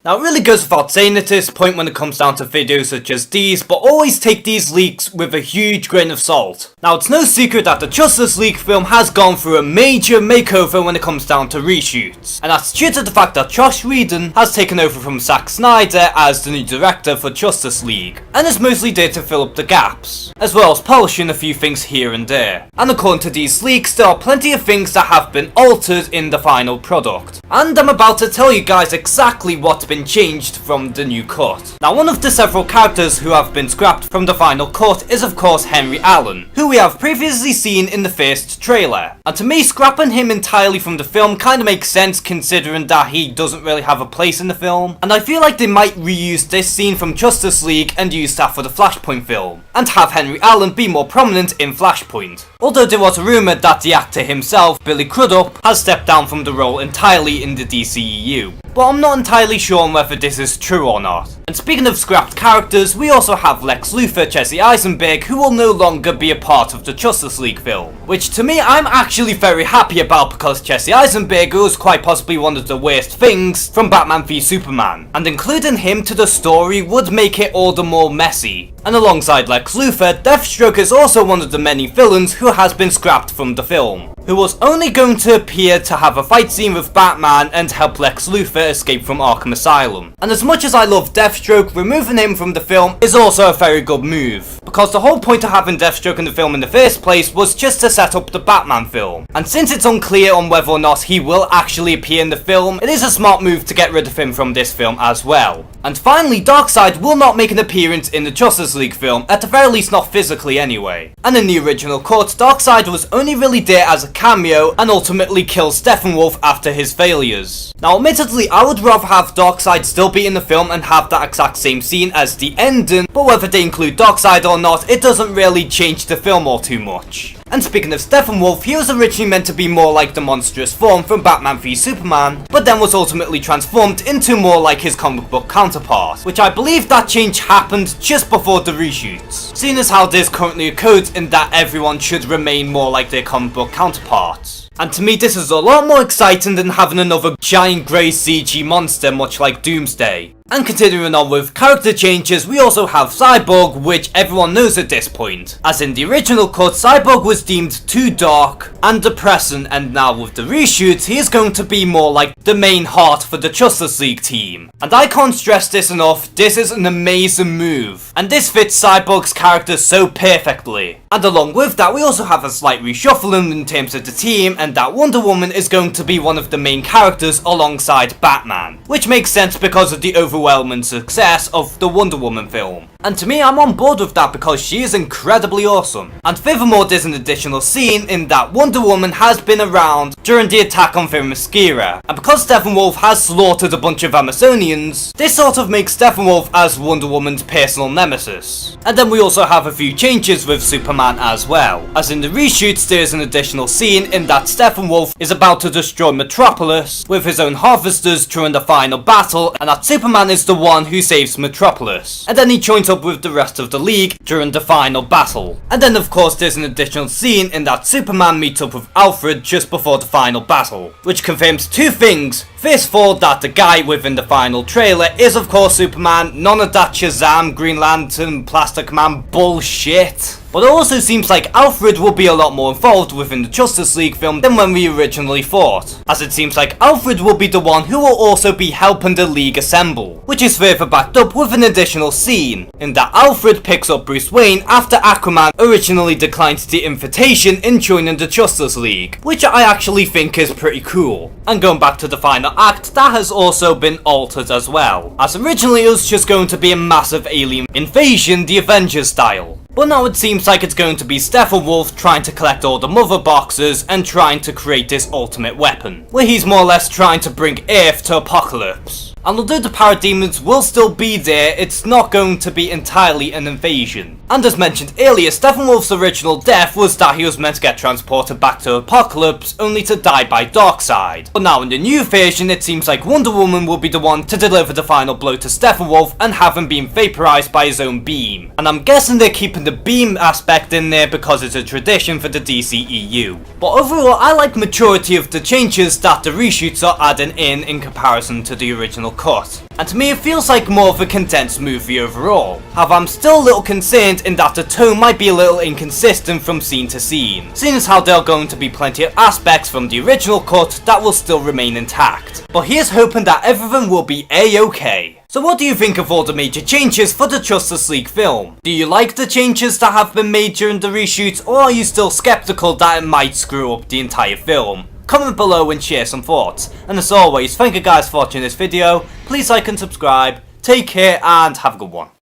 Now it really goes without saying at this point when it comes down to videos such as these, but always take these leaks with a huge grain of salt. Now it's no secret that the Justice League film has gone through a major makeover when it comes down to reshoots, and that's due to the fact that Joss Whedon has taken over from Zack Snyder as the new director for Justice League, and is mostly there to fill up the gaps, as well as polishing a few things here and there. And according to these leaks, there are plenty of things that have been altered in the final product, and I'm about to tell you guys exactly what's been changed from the new cut. Now one of the several characters who have been scrapped from the final cut is of course Henry Allen, who we have previously seen in the first trailer. And to me, scrapping him entirely from the film kinda makes sense considering that he doesn't really have a place in the film, and I feel like they might reuse this scene from Justice League and use that for the Flashpoint film, and have Henry Allen be more prominent in Flashpoint. Although there was a rumour that the actor himself, Billy Crudup, has stepped down from the role entirely in the DCEU, but I'm not entirely sure on whether this is true or not. And speaking of scrapped characters, we also have Lex Luthor, Jesse Eisenberg, who will no longer be a part of the Justice League film, which to me I'm actually very happy about, because Jesse Eisenberg was quite possibly one of the worst things from Batman v Superman, and including him to the story would make it all the more messy. And alongside Lex Luthor, Deathstroke is also one of the many villains who has been scrapped from the film, who was only going to appear to have a fight scene with Batman and help Lex Luthor escape from Arkham Asylum. And as much as I love Deathstroke, removing him from the film is also a very good move, because the whole point of having Deathstroke in the film in the first place was just to set up the Batman film. And since it's unclear on whether or not he will actually appear in the film, it is a smart move to get rid of him from this film as well. And finally, Darkseid will not make an appearance in the Justice League film, at the very least not physically anyway. And in the original cut, Darkseid was only really there as a cameo and ultimately kills Steppenwolf after his failures. Now admittedly, I would rather have Darkseid still be in the film and have that exact same scene as the ending, but whether they include Darkseid or not, it doesn't really change the film all too much. And speaking of Steppenwolf, he was originally meant to be more like the monstrous form from Batman v Superman, but then was ultimately transformed into more like his comic book counterpart, which I believe that change happened just before the reshoots, seeing as how there's currently a code in that everyone should remain more like their comic book counterparts. And to me this is a lot more exciting than having another giant grey CG monster much like Doomsday. And continuing on with character changes, we also have Cyborg, which everyone knows at this point, as in the original cut, Cyborg was deemed too dark and depressing, and now with the reshoots, he is going to be more like the main heart for the Justice League team. And I can't stress this enough, this is an amazing move, and this fits Cyborg's character so perfectly. And along with that, we also have a slight reshuffling in terms of the team, and that Wonder Woman is going to be one of the main characters alongside Batman, which makes sense because of the overwhelming success of the Wonder Woman film. And to me, I'm on board with that because she is incredibly awesome. And furthermore, there's an additional scene in that Wonder Woman has been around during the attack on Themyscira, and because Steppenwolf has slaughtered a bunch of Amazonians, this sort of makes Steppenwolf as Wonder Woman's personal nemesis. And then we also have a few changes with Superman as well, as in the reshoots there's an additional scene in that Steppenwolf is about to destroy Metropolis with his own harvesters during the final battle, and that Superman is the one who saves Metropolis, and then he joins up with the rest of the League during the final battle. And then of course there's an additional scene in that Superman meets up with Alfred just before the final battle, which confirms two things. First of all, that the guy within the final trailer is of course Superman, none of that Shazam, Green Lantern, Plastic Man bullshit. But it also seems like Alfred will be a lot more involved within the Justice League film than when we originally thought, as it seems like Alfred will be the one who will also be helping the League assemble, which is further backed up with an additional scene, in that Alfred picks up Bruce Wayne after Aquaman originally declined the invitation in joining the Justice League, which I actually think is pretty cool. And going back to the final act, that has also been altered as well, as originally it was just going to be a massive alien invasion, the Avengers style. But now it seems like it's going to be Steppenwolf trying to collect all the mother boxes and trying to create this ultimate weapon, where he's more or less trying to bring Earth to Apocalypse. And although the parademons will still be there, it's not going to be entirely an invasion. And as mentioned earlier, Steppenwolf's original death was that he was meant to get transported back to Apocalypse only to die by Darkseid. But now in the new version, it seems like Wonder Woman will be the one to deliver the final blow to Steppenwolf and have him being vaporized by his own beam. And I'm guessing they're keeping the beam aspect in there because it's a tradition for the DCEU. But overall, I like majority of the changes that the reshoots are adding in comparison to the original final cut. And to me it feels like more of a condensed movie overall. However, I'm still a little concerned in that the tone might be a little inconsistent from scene to scene, seeing as how there are going to be plenty of aspects from the original cut that will still remain intact. But here's hoping that everything will be a-okay. So what do you think of all the major changes for the Justice League film? Do you like the changes that have been made during the reshoots, or are you still skeptical that it might screw up the entire film? Comment below and share some thoughts. And as always, thank you guys for watching this video. Please like and subscribe. Take care and have a good one.